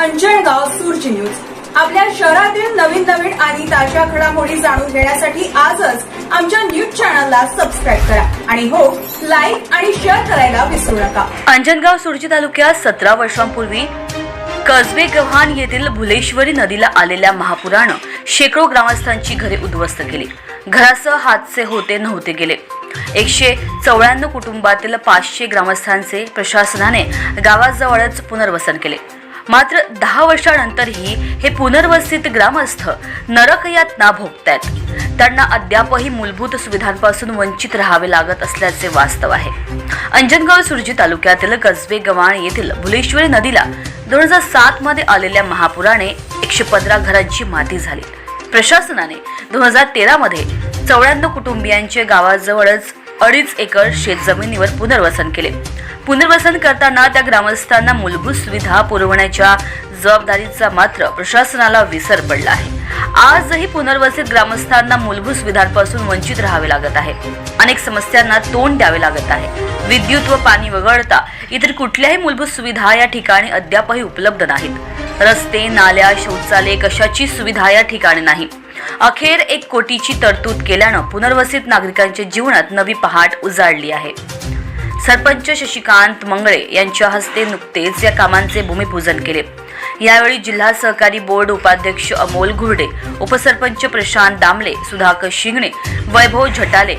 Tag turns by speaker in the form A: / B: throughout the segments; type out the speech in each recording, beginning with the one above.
A: अंजनगाव सूर्य न्यूज। आपल्या शहरातील नवीन आणि ताज्या घडामोडी जाणून घेण्यासाठी आजच आमच्या न्यूज चॅनलला सबस्क्राईब करा आणि हो, लाईक आणि शेअर करायला विसरू नका।
B: अंजनगाव सुरजी तालुक्यात 17 वर्षांपूर्वी कसबे गव्हाण येथील भुलेश्वरी नदीला आलेल्या महापुरानं शेकडो ग्रामस्थांची घरे उद्ध्वस्त केली। घरासह हादसे होते नव्हते गेले। 194 कुटुंबातील 500 ग्रामस्थांचे प्रशासनाने गावाजवळच पुनर्वसन केले। मात्र 10 वर्षांनंतरही हे पुनर्वसित ग्रामस्थ नरकयातना भोगतायत। त्यांना अद्यापही मूलभूत सुविधांपासून वंचित राहावे लागत असल्याचे वास्तव आहे। अंजनगाव सुरजी तालुक्यातील कसबे गव्हाण येथील भुलेश्वरी नदीला 2007 मध्ये आलेल्या महापुराने 115 घरांची माती झाली। प्रशासनाने 2013 मध्ये 94 कुटुंबियांचे गावाजवळच 2.5 एकर शेतजमिनीवर पुनर्वसन केले। पुनर्वसन करताना त्या ग्रामस्थांना मूलभूत सुविधा पुरवण्याच्या जबाबदारीचा मात्र प्रशासनाला विसर पडला आहे। आजही पुनर्वसित ग्रामस्थांना मूलभूत सुविधांपासून वंचित राहावे लागत आहे। अनेक समस्यांना तोंड द्यावे लागत आहे। विद्युत व पाणी वगळता इतर कुठल्याही मूलभूत सुविधा या ठिकाणी अद्यापही उपलब्ध नाहीत। रस्ते, नाल्या, शौचालय कशाची सुविधा या ठिकाणी नाही। अखेर 1 कोटीची तरतूद केल्यानं पुनर्वसित नागरिकांच्या जीवनात नवी पहाट उजाडली आहे। सरपंच शशिकांत मंगळे यांच्या हस्ते नुकतेच या कामांचे भूमिपूजन केले। यावेळी जिल्हा सहकारी बोर्ड उपाध्यक्ष अमोल घुर्डे, उपसरपंच प्रशांत दामले, सुधाकर शिंगणे, वैभव झटाले,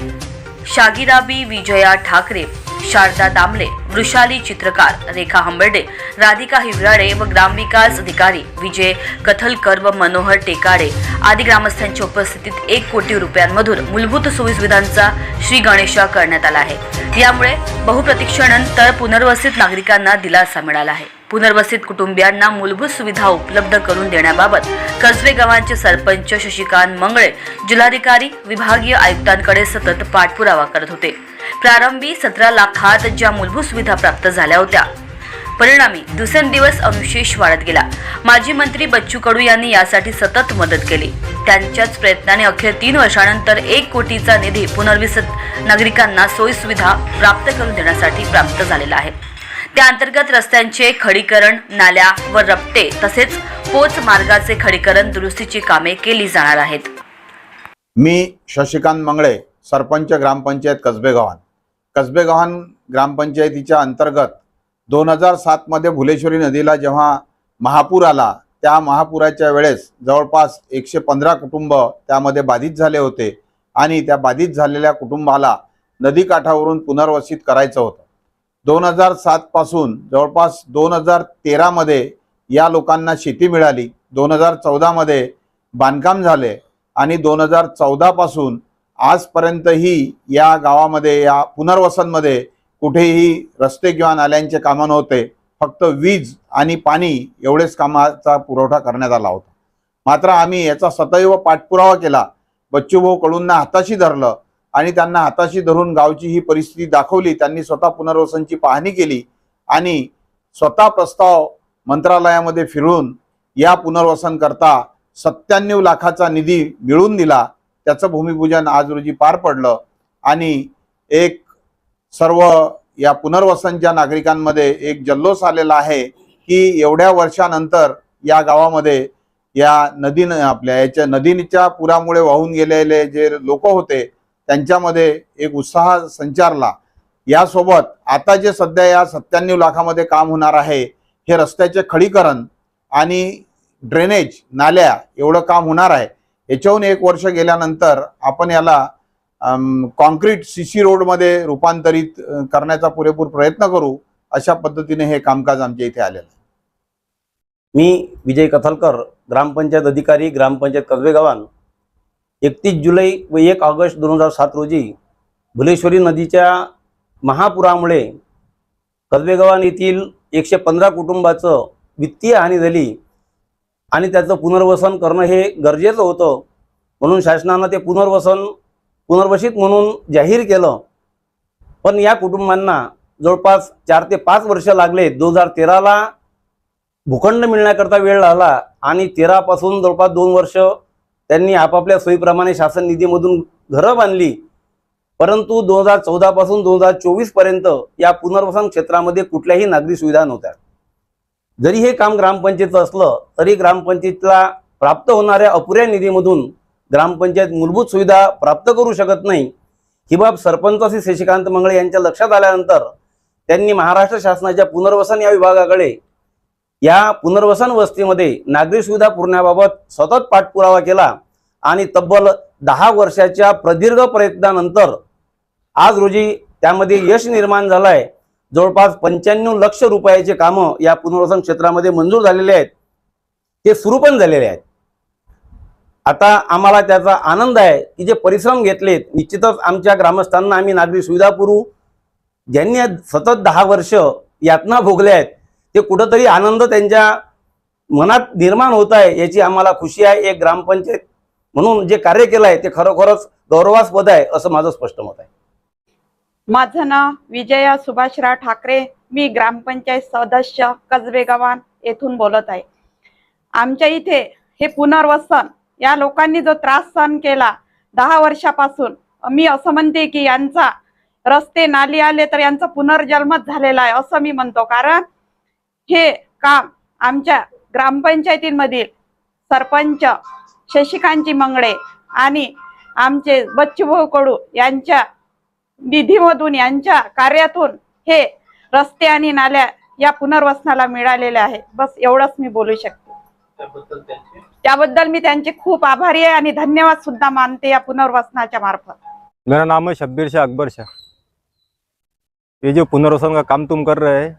B: शागिराबी विजया ठाकरे, शारदा दामले, वृषाली चित्रकार, रेखा हंबर्डे, राधिका हिवराडे व ग्रामविकास अधिकारी विजय कथलकर व मनोहर टेकाडे आदी ग्रामस्थांच्या उपस्थितीत 1 कोटी रुपयांमधून मूलभूत सुविधांचा श्री गणेशा करण्यात आला आहे। यामुळे बहुप्रतीक्षेनंतर पुनर्वसित नागरिकांना दिलासा मिळाला आहे। पुनर्वसित कुटुंबियांना मूलभूत सुविधा उपलब्ध करून देण्याबाबत कसबे गावांचे सरपंच शशिकांत मंगळे जिल्हाधिकारी विभागीय आयुक्तांकडे सतत पाठपुरावा करत होते। प्रारंभी 17 लाखात ज्या मूलभूत सुविधा प्राप्त झाल्या होत्या, परिणामी दिवसेंदिवस अनुशेष वाढत गेला। माजी मंत्री बच्चू कडू यांनी यासाठी सतत मदत केली। त्यांच्याच प्रयत्नाने अखेर 3 वर्षांनंतर 1 कोटीचा निधी पुनर्वसित नागरिकांना सोयी सुविधा प्राप्त करून देण्यासाठी प्राप्त झालेला आहे। त्या अंतर्गत रस्त्यांचे खडीकरण, नाल्या व रपटे तसेच पोच मार्गाचे खडीकरण दुरुस्तीची कामे केली जाणार आहेत।
C: मी शशिकांत मंगळे, सरपंच ग्रामपंचायत कसबे गव्हाण। कसबे गव्हाण ग्रामपंचायतीच्या अंतर्गत 2007 मध्ये भुलेश्वरी नदीला जेव्हा महापूर आला, त्या महापुराच्या वेळेस जवळपास 115 कुटुंब त्यामध्ये बाधित झाले होते आणि त्या बाधित झालेल्या कुटुंबाला नदीकाठावरून पुनर्वसित करायचं होतं। 2007 पासून जवळपास 2013 मध्ये या लोकांना शेती मिळाली। 2014 मध्ये बांधकाम झाले आणि 2014 पासून आजपर्यंतही या गावामध्ये, या पुनर्वसनमध्ये कुठेही रस्ते किंवा नाल्यांचे कामं नव्हते। फक्त वीज आणि पाणी एवढेच कामाचा पुरवठा करण्यात आला होता। मात्र आम्ही याचा सदैव पाठपुरावा केला। बच्चूभाऊ कडूंना हाताशी धरलं आणि त्यांना हाताशी धरून गावची ही परिस्थिती दाखवली। त्यांनी स्वतः पुनर्वसनची पाहणी केली आणि स्वतः प्रस्ताव मंत्रालयामध्ये फिरून या पुनर्वसन करता 97 लाखाचा निधी मिळवून दिला। त्याचं भूमिपूजन आज रोजी पार पडलं आणि एक सर्व या पुनर्वसनच्या नागरिकांमध्ये एक जल्लोष आलेला आहे की एवढ्या वर्षानंतर या गावामध्ये या नदीच्या पुरामुळे वाहून गेलेले जे लोक होते त्यांच्यामध्ये एक उत्साह संचारला। यासोबत आता जे सध्या या 97 लाखामध्ये काम होणार आहे, हे रस्त्याचे खडीकरण आणि ड्रेनेज, नाल्या एवढं काम होणार आहे। याच्याहून 1 वर्ष गेल्यानंतर आपण याला कॉन्क्रीट सीसी रोडमध्ये रूपांतरित करण्याचा पुरेपूर प्रयत्न करू, अशा पद्धतीने हे कामकाज आमच्या इथे आलेलं आहे।
D: मी विजय कथलकर, ग्रामपंचायत अधिकारी, ग्रामपंचायत कसबे गव्हाण। 31 जुलै व 1 ऑगस्ट 2007 रोजी भुलेश्वरी नदीच्या महापुरामुळे कसबे गव्हाण येथील 115 कुटुंबाचं वित्तीय हानी झाली आणि त्याचं पुनर्वसन करणं हे गरजेचं होतं। म्हणून शासनानं ते पुनर्वसित म्हणून जाहीर केलं। पण या कुटुंबांना जवळपास 4 ते 5 वर्ष लागले। 2013ला भूखंड मिळण्याकरता वेळ लागला आणि 13 पासून जवळपास 2 वर्ष त्यांनी आपापल्या सोयीप्रमाणे शासन निधीमधून घरं बांधली। परंतु 2014 पासून 2024 पर्यंत या पुनर्वसन क्षेत्रामध्ये कुठल्याही नागरी सुविधा नव्हत्या। जरी हे काम ग्रामपंचायतीचं असलं तरी ग्रामपंचायतीला प्राप्त होणाऱ्या अपुऱ्या निधीमधून ग्रामपंचायत मूलभूत सुविधा प्राप्त करू शकत नाही ही बाब सरपंच श्री शशिकांत मंगळे यांच्या लक्षात आल्यानंतर त्यांनी महाराष्ट्र शासनाच्या पुनर्वसन या विभागाकडे या पुनर्वसन वस्तीमध्ये नागरी सुविधा पुरवण्याबाबत सतत पाठपुरावा केला आणि तब्बल 10 वर्षाच्या प्रदीर्घ प्रयत्नानंतर आज रोजी त्यामध्ये यश निर्माण झालं आहे. जवळपास 95 लक्ष रुपयाचे कामं या पुनर्वसन क्षेत्रामध्ये मंजूर झालेले आहेत, ते सुरू पण झालेले आहेत. आता आम्हाला त्याचा आनंद आहे की जे परिश्रम घेतलेत निश्चितच आमच्या ग्रामस्थांना आम्ही नागरी सुविधा पुरवू. ज्यांनी सतत 10 वर्ष यातना भोगल्या आहेत ते कुठंतरी आनंद त्यांच्या मनात निर्माण होत आहे याची आम्हाला खुशी आहे. एक ग्रामपंचायत म्हणून जे कार्य केलं आहे ते खरोखरच गौरवास्पद आहे असं माझं स्पष्ट मत आहे.
E: माझं नाव विजया सुभाषराव ठाकरे. मी ग्रामपंचायत सदस्य कसबेगव्हाण येथून बोलत आहे. आमच्या इथे हे पुनर्वसन या लोकांनी जो त्रास सहन केला 10 वर्षापासून, मी असं म्हणते की यांचा रस्ते नाली आले तर यांचा पुनर्जन्मच झालेला आहे असं मी म्हणतो. कारण हे काम आमच्या ग्रामपंचायतीमधील सरपंच शशिकांतजी मंगळे आणि आमचे बच्चूभाऊ कडू यांच्या निधीमधून यांच्या कार्यातून हे रस्ते आणि नाल्या या पुनर्वसनाला मिळालेले आहे. बस एवढंच मी बोलू शकते. त्याबद्दल मी त्यांचे खूप आभारी आहे आणि धन्यवाद सुद्धा मानते या पुनर्वसनाच्या मार्फत.
F: मेरा नाम है शब्बीर शाह अकबर शाह। ये जो पुनर्वसन का काम तुम कर रहे हैं,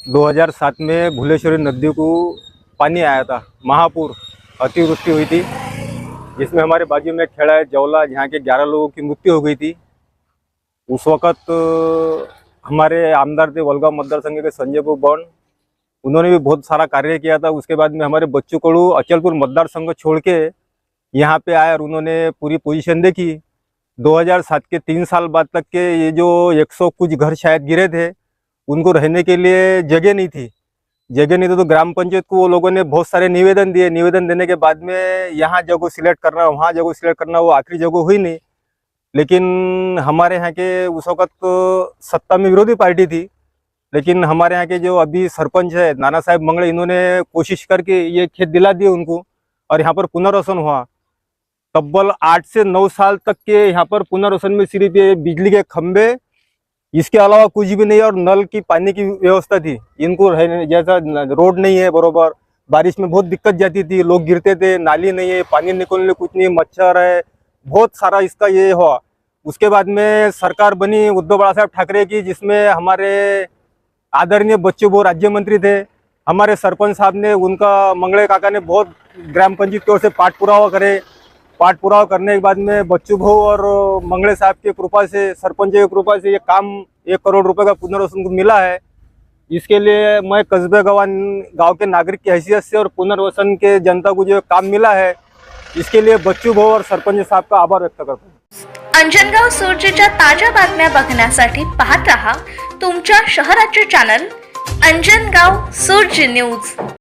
F: 2007 में भुलेश्वरी नदी को पानी आया था, महापुर अतिवृष्टि हुई थी जिसमें हमारे बाजू में खेड़ा है जौला, जहाँ के 11 लोगों की मृत्यु हो गई थी। उस वक़्त हमारे आमदार थे वलगांव मतदार संघ के संजय बन, उन्होंने भी बहुत सारा कार्य किया था। उसके बाद में हमारे बच्चू कड़ू अचलपुर मतदार संघ छोड़ के यहाँ पे आए और उन्होंने पूरी पोजीशन देखी। 2007 के 3 साल बाद तक के ये जो 100 कुछ घर शायद गिरे थे, उनको रहने के लिए जगह नहीं थी। जगह नहीं थी तो ग्राम पंचायत को वो लोगों ने बहुत सारे निवेदन दिए। निवेदन देने के बाद में यहाँ जगह सिलेक्ट करना, वहाँ जगह सिलेक्ट करना, वो आखिरी जगह हुई नहीं। लेकिन हमारे यहाँ के उस वक़्त सत्ता में विरोधी पार्टी थी, लेकिन हमारे यहाँ के जो अभी सरपंच है नाना साहब मंगले, इन्होंने कोशिश करके ये खेत दिला दिए उनको और यहाँ पर पुनर्वसन हुआ। तब्बल 8 से 9 साल तक के यहाँ पर पुनर्वसन में सिर्फ ये बिजली के खंभे, इसके अलावा कुछ भी नहीं, और नल की पानी की व्यवस्था थी। इनको रहने जैसा रोड नहीं है बरोबर, बारिश में बहुत दिक्कत जाती थी, लोग गिरते थे, नाली नहीं है, पानी निकलने कुछ नहीं, मच्छर है, बहुत सारा इसका ये हुआ। उसके बाद में सरकार बनी उद्धव बाला साहब ठाकरे की, जिसमें हमारे आदरणीय बच्चू राज्य मंत्री थे। हमारे सरपंच साहब ने, उनका मंगले काका ने बहुत ग्राम पंचायत की ओर से पाठपुरावा करे। पाठपुरावा करने के बाद में बच्चू भाऊ और मंगले साहब की कृपा से, सरपंच की कृपा से ये काम 1 करोड़ रुपए का पुनर्वसन को मिला है। इसके लिए मैं कसबेगव्हाण गांव के नागरिक की हैसियत से और पुनर्वसन के जनता को जो काम मिला है, इसके लिए बच्चू भाऊ और सरपंच साहब का आभार व्यक्त करता हूँ।
B: अंजनगाव सुरजेच्या ताज्या बातम्या बघण्यासाठी पाहत रहा तुमच्या शहराचे चॅनल अंजनगाव सुरज न्यूज।